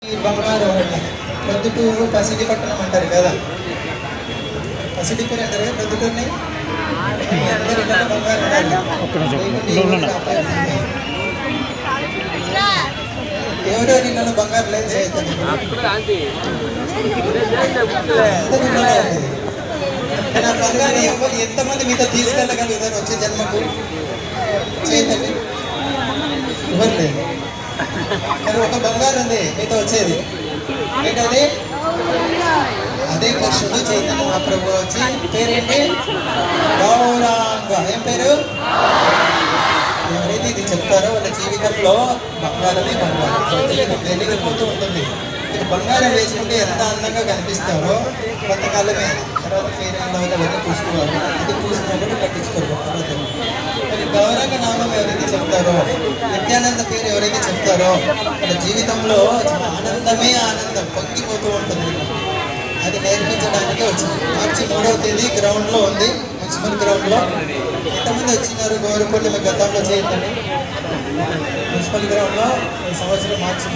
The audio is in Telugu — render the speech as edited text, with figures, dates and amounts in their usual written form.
బంగారు ప్రొద్దుటూరు పసిడి పట్టణం అంటారు కదా, పసిడిపూరి అంటారు కదా ప్రొద్దుటూరుని. అందరి బంగారు ఎవరో నిన్న బంగారు లేదు చేయొద్దండి. నా బంగారు ఎంతమంది మీతో తీసుకెళ్ళగలుగుతారు వచ్చే జన్మకు? చేయదండి, ఎవరు లేదు. కానీ ఒక బంగారు ఉంది మీతో వచ్చేది, ఏంటది? అదే కృష్ణుడు చైతన్య మహాప్రభు వచ్చి పేరేంటి? గౌరాంగ. ఏం పేరు? ఎవరైతే ఇది చెప్తారో వాళ్ళ జీవితంలో బంగారమే బంగారం వెలిగిపోతూ ఉంటుంది. ఇది బంగారం వేసుకుంటే ఎంత అందంగా కనిపిస్తారో కొంతకాలమే, తర్వాత ఫెయిర్ అయిన అవన్నీ చూసుకోవాలి. ఇది చూసినప్పుడు పట్టించుకోరు. మరి గౌరంగ నామం ఎవరైతే చెప్తారో, నిత్యానంద పేరు ఎవరైతే చెప్తారో వాళ్ళ జీవితంలో ఆనందమే ఆనందం పొంగిపోతూ ఉంటుంది. అది నేర్పించడానికే వచ్చింది. మార్చి 3వ తేదీ గ్రౌండ్లో ఉంది, మున్సిపల్ గ్రౌండ్లో. ఎంతమంది వచ్చినారు? గౌరవ పూర్ణిమ గతంలో చేయండి. మున్సిపల్ గ్రౌండ్లో ఈ సంవత్సరం మార్చి